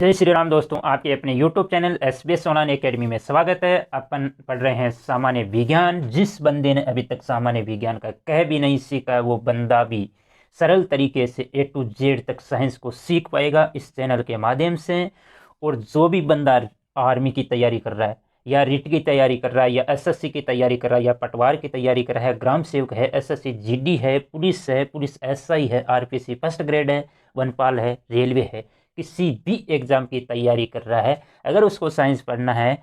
जय श्री राम दोस्तों, आपके अपने YouTube channel SBS online academy में स्वागत है। अपन पढ़ रहे हैं सामान्य विज्ञान। जिस बंदे ने अभी तक सामान्य विज्ञान का कह भी नहीं सीखा, वो बंदा भी सरल तरीके से A to Z तक साइंस को सीख पाएगा इस चैनल के माध्यम से। और जो भी बंदा आर्मी की तैयारी कर रहा है, या रिट की तैयारी कर रहा है, या SSC की तैयारी कर रहा है, या पटवार की तैयारी कर रहा है, ग्राम सेवक है, SSC GD है, पुलिस SI है, RPC फर्स्ट ग्रेड है, वनपाल है, रेलवे है, किसी भी एग्जाम की तैयारी कर रहा है, अगर उसको साइंस पढ़ना है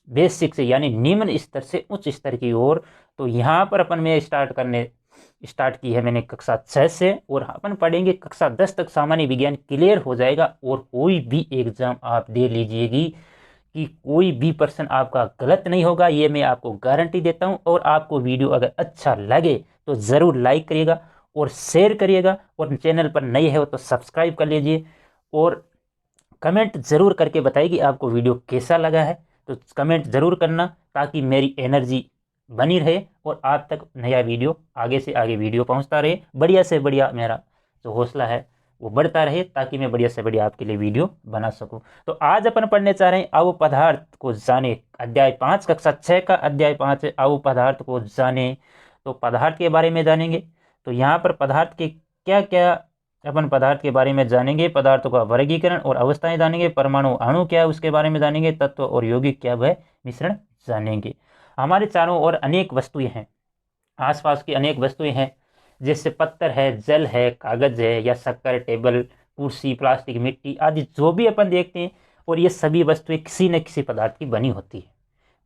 बेसिक से यानी निम्न स्तर से उच्च स्तर की ओर, तो यहाँ पर अपन में स्टार्ट की है मैंने कक्षा 6 से। और अपन पढ़ेंगे कक्षा 10 तक सामान्य विज्ञान क्लियर हो जाएगा। और कोई भी एग्जाम आप दे लीजिएगी कि कोई भी पर्सन आपका गलत नहीं होगा, ये मैं आपको गारंटी देता हूँ। और आपको वीडियो अगर अच्छा लगे तो ज़रूर लाइक करिएगा और शेयर करिएगा, और चैनल पर नए हो तो सब्सक्राइब कर लीजिए। और कमेंट ज़रूर करके बताइए कि आपको वीडियो कैसा लगा है। तो कमेंट ज़रूर करना ताकि मेरी एनर्जी बनी रहे और आप तक नया वीडियो आगे से आगे वीडियो पहुंचता रहे। बढ़िया से बढ़िया मेरा जो हौसला है वो बढ़ता रहे, ताकि मैं बढ़िया से बढ़िया आपके लिए वीडियो बना सकूं। तो आज अपन पढ़ने चाह रहे हैं आओ पदार्थ को जाने, अध्याय 5, कक्षा 6 का अध्याय 5 है, आओ पदार्थ को जाने। तो पदार्थ के बारे में जानेंगे। तो यहाँ पर पदार्थ के क्या क्या अपन पदार्थ के बारे में जानेंगे, पदार्थों का वर्गीकरण और अवस्थाएं जानेंगे, परमाणु अणु क्या है उसके बारे में जानेंगे, तत्व और यौगिक क्या वह मिश्रण जानेंगे। हमारे चारों ओर अनेक वस्तुएं हैं, आसपास की अनेक वस्तुएं हैं, जैसे पत्थर है, जल है, कागज है, या शक्कर, टेबल, कुर्सी, प्लास्टिक, मिट्टी आदि जो भी अपन देखते हैं। और ये सभी वस्तुएं किसी न किसी पदार्थ की बनी होती है।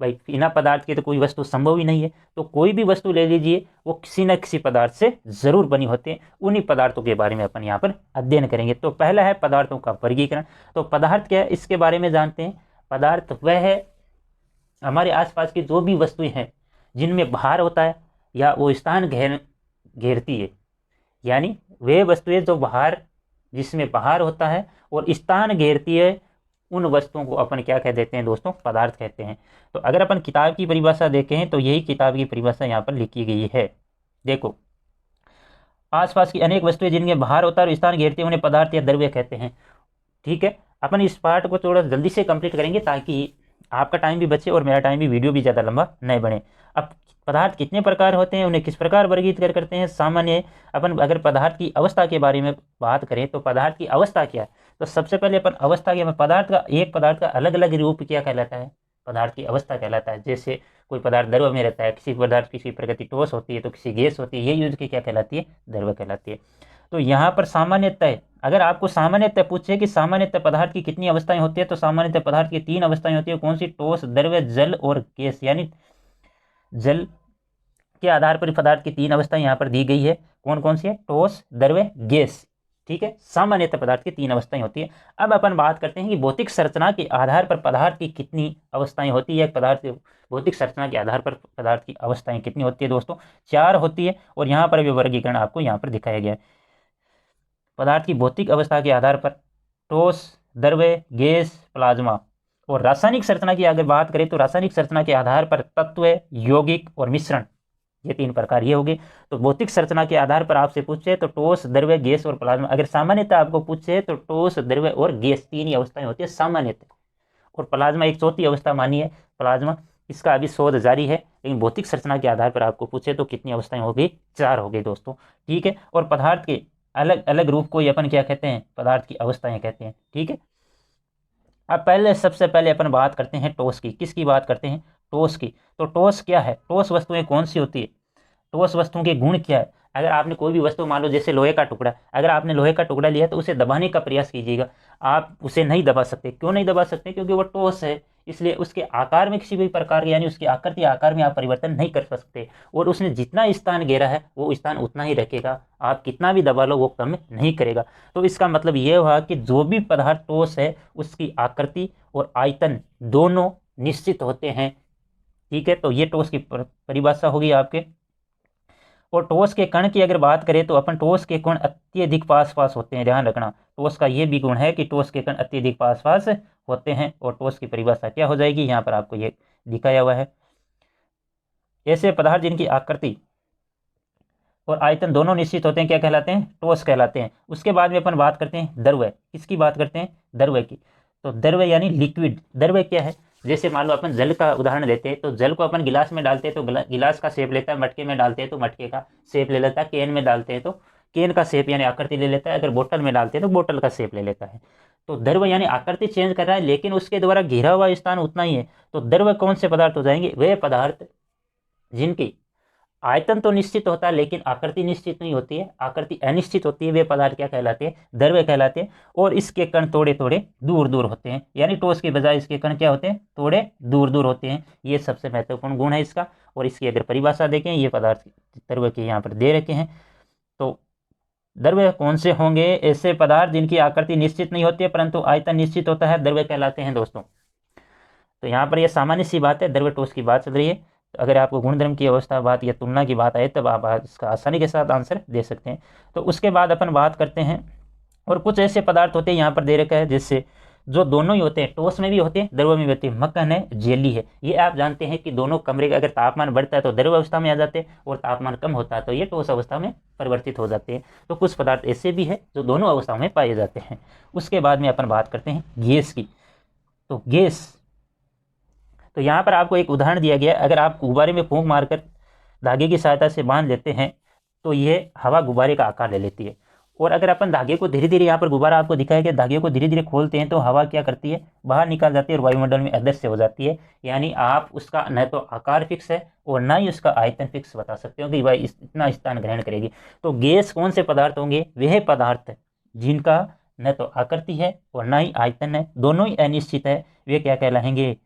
भाई बिना पदार्थ के तो कोई वस्तु संभव ही नहीं है। तो कोई भी वस्तु ले लीजिए, वो किसी न किसी पदार्थ से जरूर बनी होती है। उन्हीं पदार्थों के बारे में अपन यहाँ पर अध्ययन करेंगे। तो पहला है पदार्थों का वर्गीकरण। तो पदार्थ क्या है इसके बारे में जानते हैं। पदार्थ वह है हमारे आसपास की जो भी वस्तुएं हैं जिनमें भार होता है या वो स्थान घेरती है, यानी वे वस्तुएं जो बाहर जिसमें बाहर होता है और स्थान घेरती है, उन वस्तुओं को अपन क्या कह देते हैं दोस्तों, पदार्थ कहते हैं। तो अगर अपन किताब की परिभाषा देखें तो यही किताब की परिभाषा यहाँ पर लिखी गई है। देखो, आसपास की अनेक वस्तुएं जिनमें बाहर होता है और स्थान घेरती है उन्हें पदार्थ या द्रव्य कहते हैं। ठीक है, अपन इस पार्ट को थोड़ा जल्दी से कंप्लीट करेंगे ताकि आपका टाइम भी बचे और मेरा टाइम भी, वीडियो भी ज़्यादा लंबा नहीं बने। अब पदार्थ कितने प्रकार होते हैं, उन्हें किस प्रकार वर्गीकृत करते हैं। सामान्य अपन अगर पदार्थ की अवस्था के बारे में बात करें तो पदार्थ की अवस्था क्या है, तो सबसे पहले अपन अवस्था के पदार्थ का, एक पदार्थ का अलग अलग रूप क्या कहलाता है, पदार्थ की अवस्था कहलाता है। जैसे कोई पदार्थ द्रव में रहता है, किसी पदार्थ किसी प्रकृति ठोस होती है तो किसी गैस होती है, ये यूज की क्या कहलाती है, द्रव कहलाती है। तो यहाँ पर सामान्यतः अगर आपको सामान्यतः पूछे कि सामान्यतः पदार्थ की कितनी अवस्थाएं होती है, तो सामान्यतः पदार्थ की 3 अवस्थाएं होती है। कौन सी, ठोस, द्रव, जल और गैस। यानी जल के आधार पर पदार्थ की 3 अवस्थाएं यहाँ पर दी गई है। कौन कौन सी है, ठोस, द्रव, गैस। ठीक है, सामान्यतः पदार्थ की 3 अवस्थाएं होती है। अब अपन बात करते हैं कि भौतिक संरचना के आधार पर पदार्थ की कितनी अवस्थाएं होती है। पदार्थ भौतिक संरचना के आधार पर पदार्थ की अवस्थाएं कितनी होती है दोस्तों, 4 होती है। और यहाँ पर भी वर्गीकरण आपको यहाँ पर दिखाया गया है। पदार्थ की भौतिक अवस्था के आधार पर ठोस, द्रव, गैस, प्लाज्मा। और रासायनिक संरचना की अगर बात करें तो रासायनिक संरचना के आधार पर तत्व, यौगिक और मिश्रण, ये 3 प्रकार ये हो गए। तो भौतिक संरचना के आधार पर आपसे पूछे तो ठोस, द्रव, गैस और प्लाज्मा। अगर सामान्यतः आपको पूछे तो ठोस, द्रव और गैस 3 ही अवस्थाएं होती है सामान्यतः। और प्लाज्मा एक चौथी अवस्था मानी है प्लाज्मा, इसका अभी शोध जारी है। लेकिन भौतिक संरचना के आधार पर आपको पूछे तो कितनी अवस्थाएं हो गई, 4 हो गई दोस्तों। ठीक है, और पदार्थ के अलग अलग रूप को अपन क्या कहते हैं, पदार्थ की अवस्थाएं कहते हैं। ठीक है, अब सबसे पहले अपन बात करते हैं ठोस की। किसकी बात करते हैं, ठोस की। तो ठोस क्या है, ठोस वस्तुएं कौन सी होती है, ठोस वस्तुओं के गुण क्या है। अगर आपने कोई भी वस्तु, मान लो जैसे लोहे का टुकड़ा, अगर आपने लोहे का टुकड़ा लिया तो उसे दबाने का प्रयास कीजिएगा, आप उसे नहीं दबा सकते। क्यों नहीं दबा सकते, क्योंकि वो ठोस है, इसलिए उसके आकार में किसी भी प्रकार के, यानी उसकी आकृति आकार में आप परिवर्तन नहीं कर सकते। और उसने जितना स्थान घेरा है वो स्थान उतना ही रखेगा, आप कितना भी दबा लो वो कम नहीं करेगा। तो इसका मतलब ये हुआ कि जो भी पदार्थ ठोस है उसकी आकृति और आयतन दोनों निश्चित होते हैं। ठीक है, तो ये ठोस की परिभाषा होगी आपके। और ठोस के कण की अगर बात करें तो अपन ठोस के कण अत्यधिक पास पास होते हैं, ध्यान रखना। ठोस का ये भी गुण है कि ठोस के कण अत्यधिक पास पास होते हैं। और ठोस की परिभाषा क्या हो जाएगी, यहाँ पर आपको ये दिखाया हुआ है। ऐसे पदार्थ जिनकी आकृति और आयतन दोनों निश्चित होते हैं, क्या कहलाते हैं? ठोस कहलाते हैं। उसके बाद में अपन बात करते हैं द्रव्य। किसकी बात करते हैं? द्रव्य की। तो द्रव्य यानी लिक्विड। द्रव्य क्या है? जैसे मान लो अपन जल का उदाहरण लेते हैं, तो जल को अपन गिलास में डालते हैं तो गिलास का शेप लेता है, मटके में डालते हैं तो मटके का शेप ले लेता है, केन में डालते हैं तो केन का शेप यानी आकृति ले लेता है, अगर बोतल में डालते हैं तो बोतल का शेप ले लेता है। तो द्रव्य यानी आकृति चेंज कर रहा है, लेकिन उसके द्वारा घिरा हुआ स्थान उतना ही है। तो द्रव्य कौन से पदार्थ हो जाएंगे? वे पदार्थ जिनकी आयतन तो निश्चित होता है लेकिन आकृति निश्चित नहीं होती है, आकृति अनिश्चित होती है, वे पदार्थ क्या कहलाते हैं? द्रव्य कहलाते हैं। और इसके कण थोड़े थोड़े दूर दूर होते हैं, यानी ठोस के बजाय इसके कण क्या होते हैं? थोड़े दूर दूर होते हैं। ये सबसे महत्वपूर्ण गुण है इसका। और इसकी अगर परिभाषा देखें, ये पदार्थ द्रव्य के यहाँ पर दे रखे हैं। तो द्रव्य कौन से होंगे? ऐसे पदार्थ जिनकी आकृति निश्चित नहीं होती है परंतु आयतन निश्चित होता है, द्रव्य कहलाते हैं दोस्तों। तो यहाँ पर यह सामान्य सी बात है, द्रव्य ठोस की बात चल रही है। तो अगर आपको गुणधर्म की अवस्था बात या तुलना की बात आए तब आप इसका आसानी के साथ आंसर दे सकते हैं। तो उसके बाद अपन बात करते हैं, और कुछ ऐसे पदार्थ होते हैं यहाँ पर दे रखा है जिससे जो दोनों ही होते हैं, ठोस में भी होते हैं, द्रव्य में भी होते हैं। मक्खन है, जेली है। ये आप जानते हैं कि दोनों कमरे का अगर तापमान बढ़ता है तो द्रव्य अवस्था में आ जाते हैं, और तापमान कम होता है तो ये ठोस अवस्था में परिवर्तित हो जाते हैं। तो कुछ पदार्थ ऐसे भी है जो दोनों अवस्थाओं में पाए जाते हैं। उसके बाद में अपन बात करते हैं गैस की। तो गैस, तो यहाँ पर आपको एक उदाहरण दिया गया है। अगर आप गुब्बारे में फूंक मारकर धागे की सहायता से बांध लेते हैं तो ये हवा गुब्बारे का आकार ले लेती है। और अगर अपन धागे को धीरे धीरे, यहाँ पर गुब्बारा आपको दिखाया गया, धागे को धीरे धीरे खोलते हैं तो हवा क्या करती है? बाहर निकाल जाती है और वायुमंडल में अदृश्य हो जाती है। यानी आप उसका न तो आकार फिक्स है और ना ही उसका आयतन फिक्स बता सकते हो कि भाई इतना स्थान ग्रहण करेगी। तो गैस कौन से पदार्थ होंगे? वह पदार्थ जिनका न तो आकृति है और ना ही आयतन है, दोनों ही अनिश्चित है, वे क्या कहलाएंगे?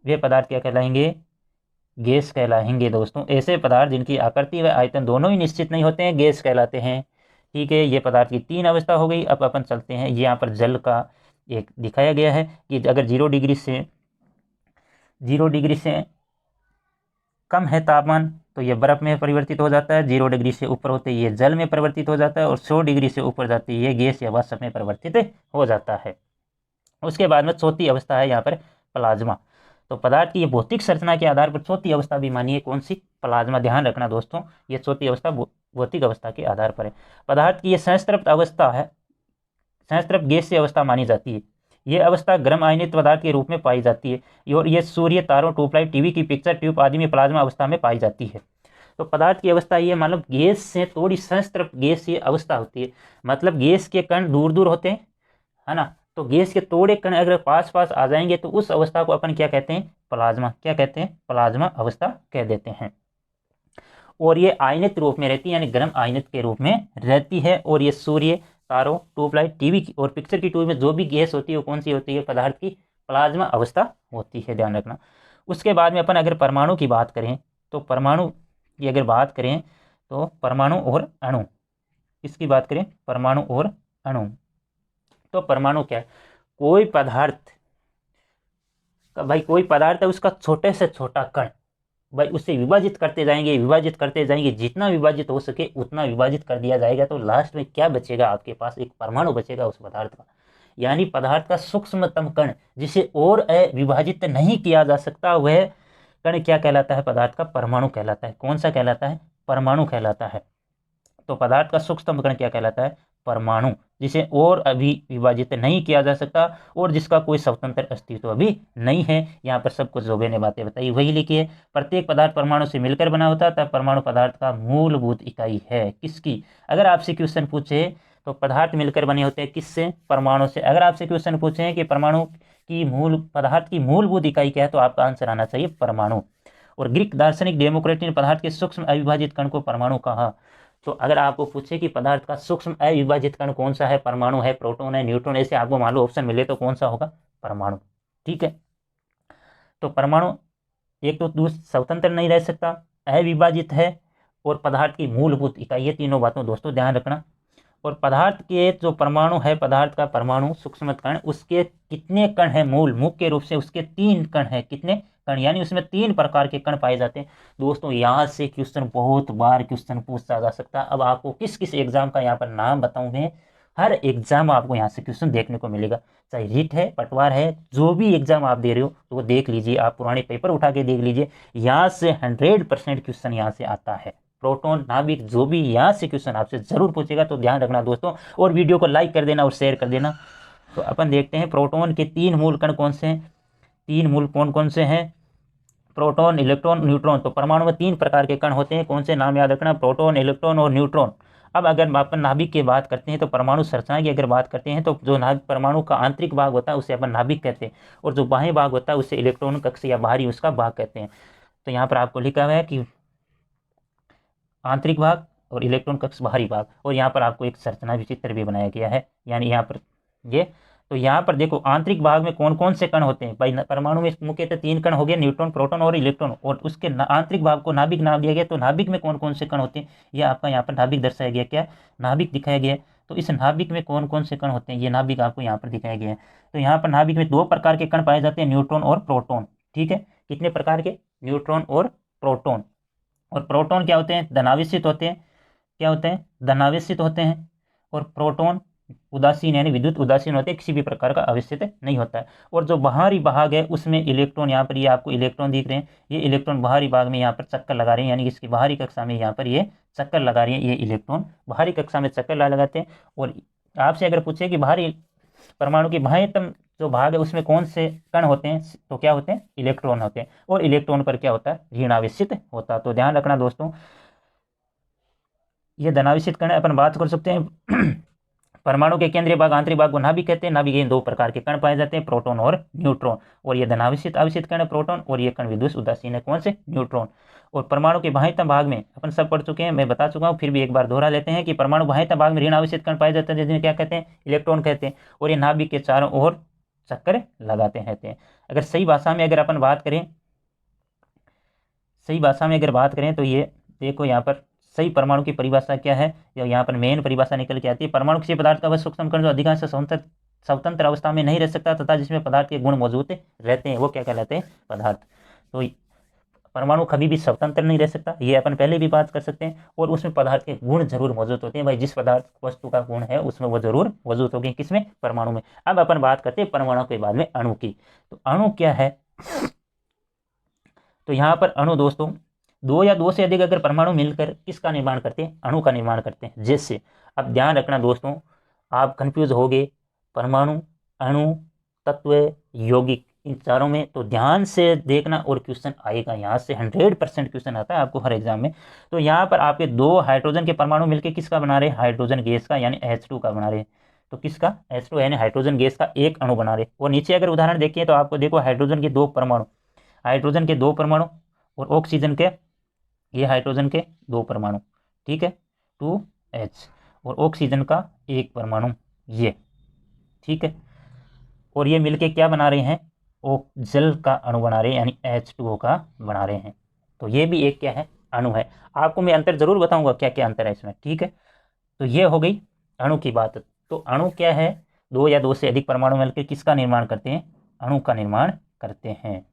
वे पदार्थ क्या कहलाएंगे? गैस कहलाएंगे दोस्तों। ऐसे पदार्थ जिनकी आकृति व आयतन दोनों ही निश्चित नहीं होते हैं, गैस कहलाते हैं। ठीक है, ये पदार्थ की तीन अवस्था हो गई। अब अपन चलते हैं, यहाँ पर जल का एक दिखाया गया है कि अगर 0 डिग्री से कम है तापमान तो ये बर्फ में परिवर्तित हो जाता है, 0 डिग्री से ऊपर होते ये जल में परिवर्तित हो जाता है, और 100 डिग्री से ऊपर जाती ये गैस या वाष्प में परिवर्तित हो जाता है। उसके बाद में चौथी अवस्था है यहाँ पर प्लाज्मा। तो पदार्थ की ये भौतिक संरचना के आधार पर चौथी अवस्था भी मानिए कौन सी? प्लाज्मा। ध्यान रखना दोस्तों, ये चौथी अवस्था भौतिक अवस्था के आधार पर है। पदार्थ की ये सहस्त्रप्त अवस्था है, सहस्त्रप्त गैसीय अवस्था मानी जाती है। ये अवस्था गर्म आयनित पदार्थ के रूप में पाई जाती है, और ये सूर्य, तारों, ट्यूबलाइट, टीवी की पिक्चर ट्यूब आदि में प्लाज्मा अवस्था में पाई जाती है। तो पदार्थ की अवस्था ये मतलब गैस से थोड़ी सहस्त्रप्त गैसीय अवस्था होती है। मतलब गैस के कण दूर दूर होते हैं, है ना। तो गैस के थोड़े कण अगर पास पास आ जाएंगे तो उस अवस्था को अपन क्या कहते हैं? प्लाज्मा। क्या कहते हैं? प्लाज्मा अवस्था कह देते हैं। और ये आयनित रूप में रहती है, यानी गर्म आयनित के रूप में रहती है। और ये सूर्य, तारों, ट्यूबलाइट, टीवी की और पिक्चर की ट्यूब में जो भी गैस होती है वो कौन सी होती है? पदार्थ की प्लाज्मा अवस्था होती है, ध्यान रखना। उसके बाद में अपन अगर परमाणु की बात करें, तो परमाणु की अगर बात करें तो परमाणु और अणु, इसकी बात करें परमाणु और अणु। तो परमाणु क्या है? कोई पदार्थ का, भाई कोई पदार्थ है उसका छोटे से छोटा कण, भाई उससे विभाजित करते जाएंगे, विभाजित करते जाएंगे, जितना विभाजित हो सके उतना विभाजित कर दिया जाएगा। तो लास्ट में क्या बचेगा? आपके पास एक परमाणु बचेगा उस पदार्थ का। यानी पदार्थ का सूक्ष्मतम कण जिसे और विभाजित नहीं किया जा सकता, वह कण क्या कहलाता है? पदार्थ का परमाणु कहलाता है। कौन सा कहलाता है? परमाणु कहलाता है। तो पदार्थ का सूक्ष्मतम कण क्या कहलाता है? परमाणु, जिसे और अभी विभाजित नहीं किया जा सकता और जिसका कोई स्वतंत्र अस्तित्व अभी नहीं है। यहाँ पर सब कुछ जो मैंने बातें बताई वही लिखी है। प्रत्येक पदार्थ परमाणु से मिलकर बना होता है, तब परमाणु पदार्थ का मूलभूत इकाई है। किसकी? अगर आपसे क्वेश्चन पूछे तो पदार्थ मिलकर बने होते हैं किससे? परमाणु से। अगर आपसे क्वेश्चन पूछे कि परमाणु की पदार्थ की मूलभूत इकाई क्या है, तो आपका आंसर आना चाहिए परमाणु। और ग्रीक दार्शनिक डेमोक्रेट ने पदार्थ के सूक्ष्म अविभाजित कण को परमाणु कहा। तो अगर आपको पूछे कि पदार्थ का सूक्ष्म अविभाजित कण कौन सा है, परमाणु है, प्रोटॉन है, न्यूट्रॉन, ऐसे आपको मान लो ऑप्शन मिले तो कौन सा होगा? परमाणु। ठीक है, तो परमाणु एक तो दूसरा स्वतंत्र नहीं रह सकता, अविभाजित है और पदार्थ की मूलभूत इकाई। ये तीनों बातों दोस्तों ध्यान रखना। और पदार्थ के जो परमाणु है, पदार्थ का परमाणु सूक्ष्म कण, उसके कितने कण है? मूल मुख्य रूप से उसके 3 कण है। कितने कण? यानी उसमें 3 प्रकार के कण पाए जाते हैं। दोस्तों यहाँ से क्वेश्चन बहुत बार क्वेश्चन पूछा जा सकता है। अब आपको किस किस एग्जाम का यहाँ पर नाम बताऊं मैं, हर एग्जाम आपको यहाँ से क्वेश्चन देखने को मिलेगा। चाहे रीट है, पटवार है, जो भी एग्जाम आप दे रहे हो तो वो देख लीजिए, आप पुराने पेपर उठा के देख लीजिए। यहाँ से 100% क्वेश्चन यहाँ से आता है। प्रोटॉन, नाभिक, जो भी यहाँ से क्वेश्चन आपसे जरूर पूछेगा, तो ध्यान रखना दोस्तों, और वीडियो को लाइक कर देना और शेयर कर देना। तो अपन देखते हैं प्रोटॉन के 3 मूल कण कौन से हैं। 3 मूल कौन कौन से हैं? Proton, electron, neutron. तो परमाणु में 3 प्रकार के कण होते हैं, कौन से? नाम याद रखना, प्रोटॉन, इलेक्ट्रॉन और न्यूट्रॉन। अब अगर अपन नाभिक की बात करते हैं, तो परमाणु संरचना की अगर बात करते हैं, तो जो नाभिक परमाणु का आंतरिक भाग होता है उसे अपन नाभिक कहते हैं, और जो बाह्य भाग होता है उसे इलेक्ट्रॉन कक्ष या बाहरी उसका भाग कहते हैं। तो यहाँ पर आपको लिखा हुआ है कि आंतरिक भाग और इलेक्ट्रॉन कक्ष बाहरी भाग, और यहाँ पर आपको एक संरचना भी चित्र भी बनाया गया है, यानी यहाँ पर ये। तो यहाँ पर देखो आंतरिक भाग में कौन कौन से कण होते हैं भाई। परमाणु में मुख्यतः 3 कण हो गए, न्यूट्रॉन, प्रोटॉन और इलेक्ट्रॉन, और उसके आंतरिक भाग को नाभिक नाम दिया गया। तो नाभिक में कौन कौन से कण होते हैं, ये आपका यहाँ पर नाभिक दर्शाया गया, क्या नाभिक दिखाया गया है। तो इस नाभिक में कौन कौन से कण होते हैं, ये नाभिक आपको यहाँ पर दिखाया गया है। तो यहाँ पर नाभिक में 2 प्रकार के कण पाए जाते हैं, न्यूट्रॉन और प्रोटॉन। ठीक है, कितने प्रकार के? न्यूट्रॉन और प्रोटॉन। और प्रोटॉन क्या होते हैं? धनावेशित होते हैं। क्या होते हैं? धनावेशित होते हैं। और प्रोटॉन उदासीन यानी विद्युत उदासीन होते हैं, किसी भी प्रकार का आवेशित नहीं होता है। और जो बाहरी भाग है उसमें इलेक्ट्रॉन, यहाँ पर ये आपको इलेक्ट्रॉन दिख रहे हैं, ये इलेक्ट्रॉन बाहरी भाग में यहाँ पर चक्कर लगा रहे हैं, यानी इसकी बाहरी कक्षा में यहाँ पर ये चक्कर लगा रही है, ये इलेक्ट्रॉन बाहरी कक्षा में चक्कर लगाते हैं। और आपसे अगर पूछे कि बाहरी परमाणु की बाह्यतम जो भाग है उसमें कौन से कण होते हैं, तो क्या होते हैं? इलेक्ट्रॉन होते हैं। और इलेक्ट्रॉन पर क्या होता है? ऋण आवेशित होता है। तो ध्यान रखना दोस्तों, ये धनावेशित कण अपन बात कर सकते हैं। परमाणु के केंद्रीय भाग, आंतरिक भाग को नाभिक कहते हैं। नाभिक में 2 प्रकार के कण पाए जाते हैं, प्रोटॉन और न्यूट्रॉन। और ये धनावेशित आवेशित कण है प्रोटॉन, और ये कण विद्युत उदासीन है, कौन से? न्यूट्रॉन। और परमाणु के बाह्यतम भाग में अपन सब पढ़ चुके हैं, मैं बता चुका हूँ, फिर भी एक बार दोहरा लेते हैं कि परमाणु बाह्यतम भाग में ऋण आवेशित कण पाए जाते हैं, जिन्हें क्या कहते हैं? इलेक्ट्रॉन कहते हैं। और ये नाभिक के चारों ओर चक्कर लगाते रहते हैं। अगर सही भाषा में अगर अपन बात करें, सही भाषा में अगर बात करें, तो ये देखो यहाँ पर सही परमाणु की परिभाषा क्या है, या यहाँ पर मेन परिभाषा निकल के आती है। परमाणु किसी पदार्थ का वह सूक्ष्म कण जो अधिकांश स्वतंत्र अवस्था में नहीं रह सकता तथा जिसमें पदार्थ के गुण मौजूद रहते हैं, वो क्या कहलाते हैं? पदार्थ। तो परमाणु कभी भी स्वतंत्र नहीं रह सकता, ये अपन पहले भी बात कर सकते हैं। और उसमें पदार्थ के गुण जरूर मौजूद होते हैं भाई, जिस पदार्थ वस्तु का गुण है उसमें वो जरूर मौजूद होंगे, किसमें? परमाणु में। अब अपन बात करते हैं परमाणु के बाद में अणु की। तो अणु क्या है? तो यहाँ पर अणु दोस्तों 2 या 2 से अधिक अगर परमाणु मिलकर किसका निर्माण करते हैं? अणु का निर्माण करते हैं। जैसे, अब ध्यान रखना दोस्तों, आप कंफ्यूज हो गए, परमाणु, अणु, तत्व, यौगिक, इन चारों में तो ध्यान से देखना, और क्वेश्चन आएगा यहाँ से 100% क्वेश्चन आता है आपको हर एग्जाम में। तो यहाँ पर आपके 2 हाइड्रोजन के परमाणु मिलकर किसका बना रहे? हाइड्रोजन गैस का, यानी H2 का बना रहे। तो किसका? H2 यानी हाइड्रोजन गैस का एक अणु बना रहे। और नीचे अगर उदाहरण देखिए तो आपको देखो हाइड्रोजन के 2 परमाणु, हाइड्रोजन के 2 परमाणु, और ऑक्सीजन के, ये हाइड्रोजन के 2 परमाणु, ठीक है, 2H, और ऑक्सीजन का 1 परमाणु, ये, ठीक है। और ये मिलके क्या बना रहे हैं? जल का अणु बना रहे हैं, यानी H2O का बना रहे हैं। तो ये भी एक क्या है? अणु है। आपको मैं अंतर जरूर बताऊंगा क्या क्या अंतर है इसमें, ठीक है। तो ये हो गई अणु की बात। तो अणु क्या है? 2 या 2 से अधिक परमाणु मिलकर किसका निर्माण करते हैं? अणु का निर्माण करते हैं।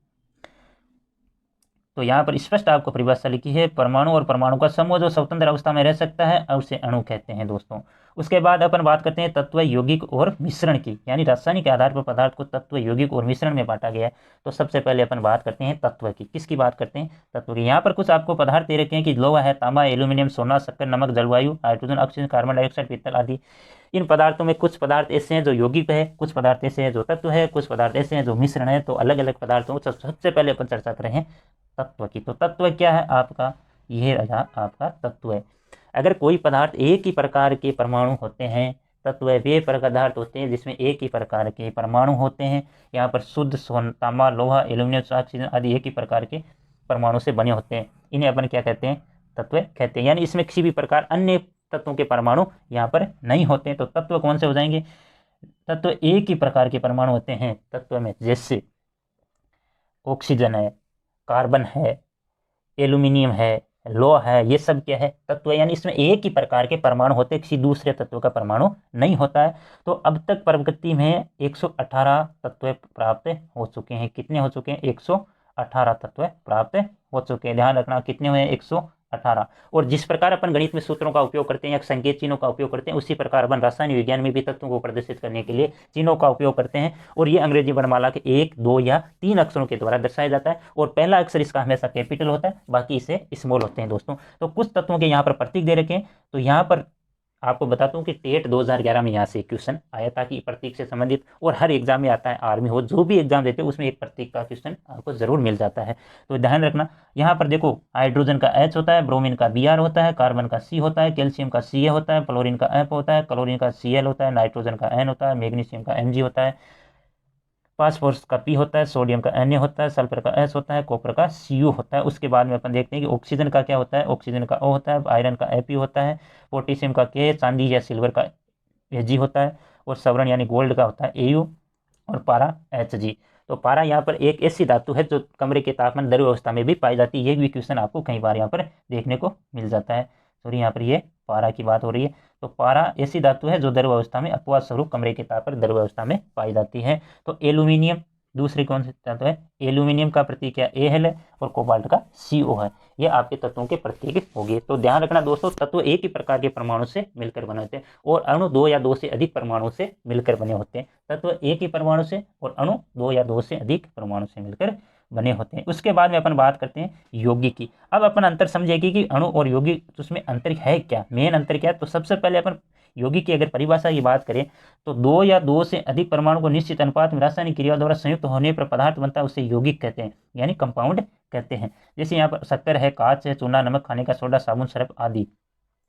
तो यहाँ पर स्पष्ट आपको परिभाषा लिखी है, परमाणु और परमाणु का समूह जो स्वतंत्र अवस्था में रह सकता है उसे अणु कहते हैं दोस्तों। उसके बाद अपन बात करते हैं तत्व, यौगिक और मिश्रण की, यानी रासायनिक के आधार पर पदार्थ को तत्व, यौगिक और मिश्रण में बांटा गया है। तो सबसे पहले अपन बात करते हैं तत्व की। किसकी बात करते हैं? तत्व की। यहाँ पर कुछ आपको पदार्थ दे रखे हैं कि लोहा है, तांबा, एल्यूमिनियम, सोना, शक्कर, नमक, जलवायु, हाइड्रोजन, ऑक्सीजन, कार्बन डाइऑक्साइड, पीतल आदि। इन पदार्थों में कुछ पदार्थ ऐसे हैं जो यौगिक है, कुछ पदार्थ ऐसे हैं जो तत्व है, कुछ पदार्थ ऐसे हैं जो मिश्रण है। तो अलग अलग पदार्थों को सबसे पहले अपन चर्चा कर रहे हैं तत्व की। तो तत्व क्या है आपका? ये रहा आपका तत्व है। अगर कोई पदार्थ एक ही प्रकार के परमाणु होते हैं, तत्व वे पदार्थ होते हैं जिसमें एक ही प्रकार के परमाणु होते हैं। यहाँ पर शुद्ध सोना, तांबा, लोहा, एल्यूमिनियम, ऑक्सीजन आदि एक ही प्रकार के परमाणु से बने होते हैं। इन्हें अपन क्या कहते हैं? तत्व कहते हैं। यानी इसमें किसी भी प्रकार अन्य तत्वों के परमाणु यहाँ पर नहीं होते हैं। तो तत्व कौन से हो जाएंगे? तत्व एक ही प्रकार के परमाणु होते हैं तत्व में, जैसे ऑक्सीजन है, कार्बन है, एल्यूमिनियम है, लोहा है, ये सब क्या है? तत्व। यानी इसमें एक ही प्रकार के परमाणु होते हैं, किसी दूसरे तत्व का परमाणु नहीं होता है। तो अब तक प्रकृति में 118 तत्व प्राप्त हो चुके हैं। कितने हो चुके हैं? 118 तत्व प्राप्त हो चुके हैं। ध्यान रखना कितने हुए हैं? 18। और जिस प्रकार अपन गणित में सूत्रों का उपयोग करते हैं या संकेत चिन्हों का उपयोग करते हैं, उसी प्रकार अपन रसायन विज्ञान में भी तत्वों को प्रदर्शित करने के लिए चिन्हों का उपयोग करते हैं। और ये अंग्रेजी वर्णमाला के 1, 2 या 3 अक्षरों के द्वारा दर्शाया जाता है। और पहला अक्षर इसका हमेशा कैपिटल होता है, बाकी इसे स्मॉल होते हैं दोस्तों। तो कुछ तत्वों के यहाँ पर प्रतीक दे रखे हैं। तो यहाँ पर आपको बताता हूँ कि टेट 2011 में यहाँ से क्वेश्चन आया था कि प्रतीक से संबंधित, और हर एग्जाम में आता है, आर्मी हो जो भी एग्जाम देते हैं उसमें एक प्रतीक का क्वेश्चन आपको जरूर मिल जाता है। तो ध्यान रखना, यहाँ पर देखो हाइड्रोजन का H होता है, ब्रोमीन का Br होता है, कार्बन का C होता है, कैल्शियम का Ca होता है, फ्लोरीन का F होता है, क्लोरीन का Cl होता है, नाइट्रोजन का N होता है, मैग्नीशियम का Mg होता है, फास्फोरस का P होता है, सोडियम का Na होता है, सल्फर का S होता है, कॉपर का Cu होता है। उसके बाद में अपन देखते हैं कि ऑक्सीजन का क्या होता है, ऑक्सीजन का O होता है, आयरन का Fe होता है, पोटेशियम का K, चांदी या सिल्वर का Ag होता है, और सवरण यानी गोल्ड का होता है Au, और पारा Hg। तो पारा यहाँ पर एक ऐसी धातु है जो कमरे के तापमान द्रव्य अवस्था में भी पाई जाती है। ये भी क्वेश्चन आपको कई बार यहाँ पर देखने को मिल जाता है। सॉरी, यहाँ पर ये पारा की बात हो रही है। तो पारा ऐसी धातु है जो द्रव्य अवस्था में अपवाद स्वरूप कमरे के ताप पर द्रव्य अवस्था में पाई जाती है। तो एल्यूमिनियम दूसरी कौन सी धातु है, एल्यूमिनियम का प्रतीक क्या Al है, और कोबाल्ट का CO है। ये आपके तत्वों के प्रतीक हो गए। तो ध्यान रखना दोस्तों, तत्व एक ही प्रकार के परमाणु से मिलकर बने होते हैं, और अणु 2 या 2 से अधिक परमाणु से मिलकर बने होते हैं। तत्व एक ही परमाणु से और अणु 2 या 2 से अधिक परमाणु से मिलकर बने होते हैं। उसके बाद में अपन बात करते हैं यौगिक की। अब अपन अंतर समझेगी कि अणु और यौगिक उसमें अंतर है क्या, मेन अंतर क्या है। तो सबसे पहले अपन यौगिक की अगर परिभाषा की बात करें तो 2 या 2 से अधिक परमाणु को निश्चित अनुपात में रासायनिक क्रिया द्वारा संयुक्त होने पर पदार्थ बनता है, उसे यौगिक कहते हैं, यानी कंपाउंड कहते हैं। जैसे यहाँ पर शक्कर है, कांच है, चूना, नमक, खाने का सोडा, साबुन, सर्फ आदि,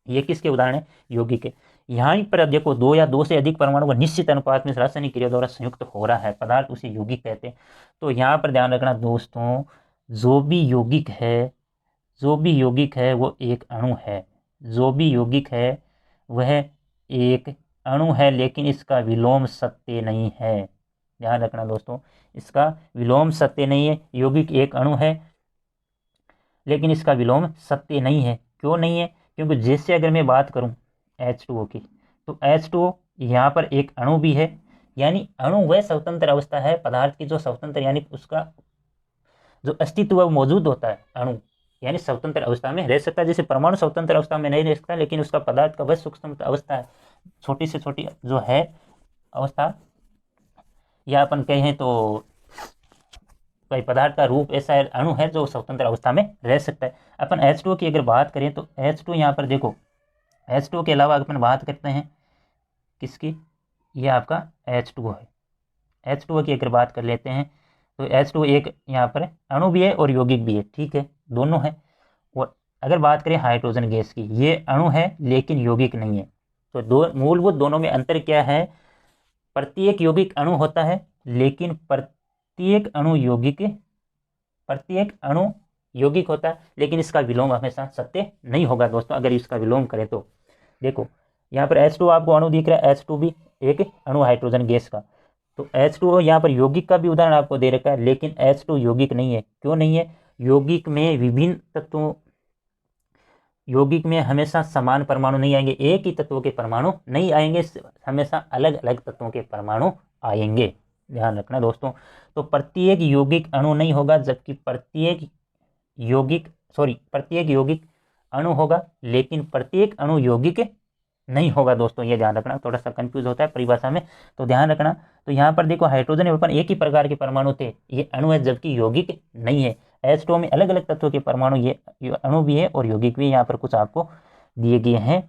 ये किसके उदाहरण है, यौगिक के। यहाँ पर देखो 2 या 2 से अधिक परमाणु को निश्चित अनुपात में रासायनिक क्रिया द्वारा संयुक्त हो रहा है पदार्थ, उसे यौगिक कहते हैं। तो यहाँ पर ध्यान रखना दोस्तों, जो भी यौगिक है वो एक अणु है, जो भी यौगिक है वह एक अणु है, लेकिन इसका विलोम सत्य नहीं है। ध्यान रखना दोस्तों, इसका विलोम सत्य नहीं है। यौगिक एक अणु है लेकिन इसका विलोम सत्य नहीं है। क्यों नहीं है, क्योंकि जैसे अगर मैं बात करूं H2O की, तो H2O यहाँ पर एक अणु भी है, यानी अणु वह स्वतंत्र अवस्था है पदार्थ की जो स्वतंत्र, यानी उसका जो अस्तित्व वह मौजूद होता है, अणु यानी स्वतंत्र अवस्था में रह सकता है। जैसे परमाणु स्वतंत्र अवस्था में नहीं रह सकता, लेकिन उसका पदार्थ का वह सूक्ष्म अवस्था है, छोटी से छोटी जो है अवस्था, या अपन कहें तो कोई पदार्थ का रूप ऐसा अणु है जो स्वतंत्र अवस्था में रह सकता है। अपन H2O की अगर बात करें तो H2O यहाँ पर देखो, H2O के अलावा अपन बात करते हैं किसकी, ये आपका H2O है। H2O की अगर बात कर लेते हैं तो H2O एक यहाँ पर अणु भी है और यौगिक भी है, ठीक है, दोनों है। और अगर बात करें हाइड्रोजन गैस की, ये अणु है लेकिन यौगिक नहीं है। तो दो मूलभूत दोनों में अंतर क्या है, प्रत्येक यौगिक अणु होता है, लेकिन प्रत्येक अणु यौगिक होता है, लेकिन इसका विलोम हमेशा सत्य नहीं होगा दोस्तों। अगर इसका विलोम करें तो देखो यहाँ पर H2 आपको अणु दिख रहा है, H2 भी एक अणु हाइड्रोजन गैस का। तो H2O यहाँ पर यौगिक का भी उदाहरण आपको दे रखा है, लेकिन H2 यौगिक नहीं है। क्यों नहीं है, यौगिक में विभिन्न तत्वों, यौगिक में हमेशा समान परमाणु नहीं आएंगे, एक ही तत्वों के परमाणु नहीं आएंगे, हमेशा अलग अलग तत्वों के परमाणु आएंगे। ध्यान रखना दोस्तों, तो प्रत्येक यौगिक अणु नहीं होगा, जबकि प्रत्येक यौगिक अणु होगा, लेकिन प्रत्येक अणु यौगिक नहीं होगा दोस्तों। ये ध्यान रखना, थोड़ा सा कंफ्यूज होता है परिभाषा में, तो ध्यान रखना। तो यहाँ पर देखो हाइड्रोजन में अपन एक ही प्रकार के परमाणु थे, ये अणु है, जबकि यौगिक नहीं है। H2O में अलग अलग तत्वों के परमाणु, ये अणु भी है और यौगिक भी। यहाँ पर कुछ आपको दिए गए हैं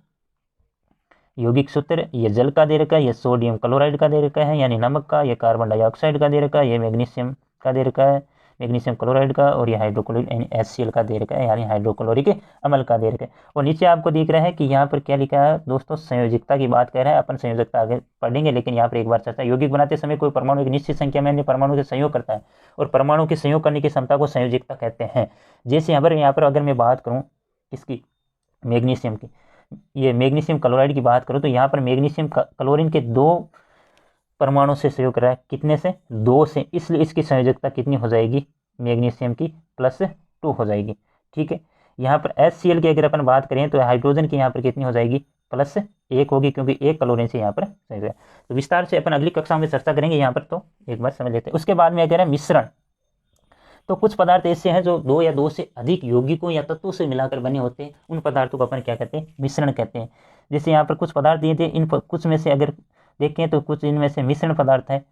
यौगिक सूत्र, ये जल का दे रखा है, ये सोडियम क्लोराइड का दे रखा है यानी नमक का, ये कार्बन डाइऑक्साइड का दे रखा है, ये मैग्नीशियम का दे रखा है, मैग्नीशियम क्लोराइड का, और ये हाइड्रोक्लोरिक यानी HCl का दे रखा है यानी हाइड्रोक्लोरिक अम्ल का दे रखा है। और नीचे आपको दिख रहा है कि यहाँ पर क्या लिखा है दोस्तों, संयोजकता की बात कर रहा है। अपन संयोजकता आगे पढ़ेंगे, लेकिन यहाँ पर एक बार चर्चा, यौगिक बनाते समय कोई परमाणु एक निश्चित संख्या में अन्य परमाणु के संयोग करता है, और परमाणु के संयोग करने की क्षमता को संयोजकता कहते हैं। जैसे यहाँ पर अगर मैं बात करूँ किसकी, मैग्नीशियम की, ये मैग्नीशियम क्लोराइड की बात करो, तो यहाँ पर मैग्नीशियम क्लोरीन के 2 परमाणु से संयोग कर रहा है, कितने से, 2 से, इसलिए इसकी संयोजकता कितनी हो जाएगी, मैग्नीशियम की +2 हो जाएगी, ठीक है। यहाँ पर HCl की अगर अपन बात करें तो हाइड्रोजन की यहाँ पर कितनी हो जाएगी, +1 होगी, क्योंकि एक क्लोरीन से यहाँ पर संयोग है। तो विस्तार से अपन अगली कक्षा में चर्चा करेंगे, यहाँ पर तो एक बार समझ लेते हैं। उसके बाद में अगर है मिश्रण, तो कुछ पदार्थ ऐसे हैं जो 2 या 2 से अधिक यौगिकों या तत्वों से मिलाकर बने होते हैं, उन पदार्थों को अपन क्या कहते हैं, मिश्रण कहते हैं। जैसे यहाँ पर कुछ पदार्थ दिए थे, इन कुछ में से अगर देखें तो कुछ इनमें से मिश्रण पदार्थ है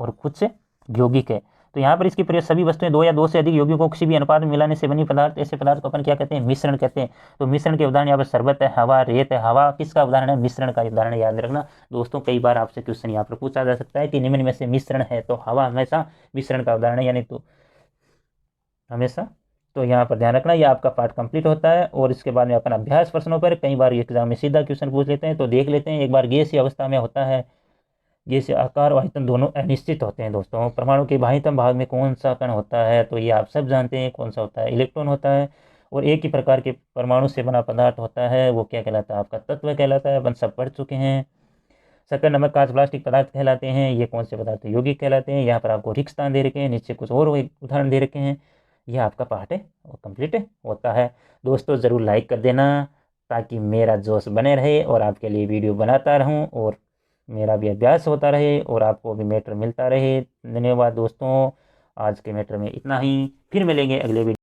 और कुछ यौगिक है। तो यहाँ पर इसके प्रयोग सभी वस्तुएं 2 या 2 से अधिक यौगिकों को किसी भी अनुपात में मिलाने से बनी पदार्थ, ऐसे पदार्थ को अपन क्या कहते हैं, मिश्रण कहते हैं। तो मिश्रण के उदाहरण यहाँ पर शरबत है, हवा, रेत है। हवा किसका उदाहरण है, मिश्रण का उदाहरण, याद रखना दोस्तों। कई बार आपसे क्वेश्चन यहाँ पर पूछा जा सकता है कि निम्न में से मिश्रण है, तो हवा हमेशा मिश्रण का उदाहरण है, यानी तो हमेशा। तो यहाँ पर ध्यान रखना, ये आपका पार्ट कंप्लीट होता है। और इसके बाद में अपन अभ्यास प्रश्नों पर, कई बार एग्जाम में सीधा क्वेश्चन पूछ लेते हैं, तो देख लेते हैं। एक बार गैसीय अवस्था में होता है, गैसीय आकार और आयतन दोनों अनिश्चित होते हैं दोस्तों। परमाणु के बाह्यतम भाग में कौन सा कण होता है, तो ये आप सब जानते हैं कौन सा होता है, इलेक्ट्रॉन होता है। और एक ही प्रकार के परमाणु से बना पदार्थ होता है, वो क्या कहलाता है, आपका तत्व कहलाता है, अपन सब पढ़ चुके हैं। शक्कर, नमक, कांच, प्लास्टिक पदार्थ कहलाते हैं। ये कौन से पदार्थ, यौगिक कहलाते हैं। यहाँ पर आपको रिक्त स्थान दे रखे हैं, नीचे कुछ और उदाहरण दे रखे हैं। यह आपका पार्ट है और कंप्लीट होता है दोस्तों। ज़रूर लाइक कर देना ताकि मेरा जोश बने रहे और आपके लिए वीडियो बनाता रहूं और मेरा भी अभ्यास होता रहे और आपको भी मैटर मिलता रहे। धन्यवाद दोस्तों, आज के मैटर में इतना ही, फिर मिलेंगे अगले वीडियो।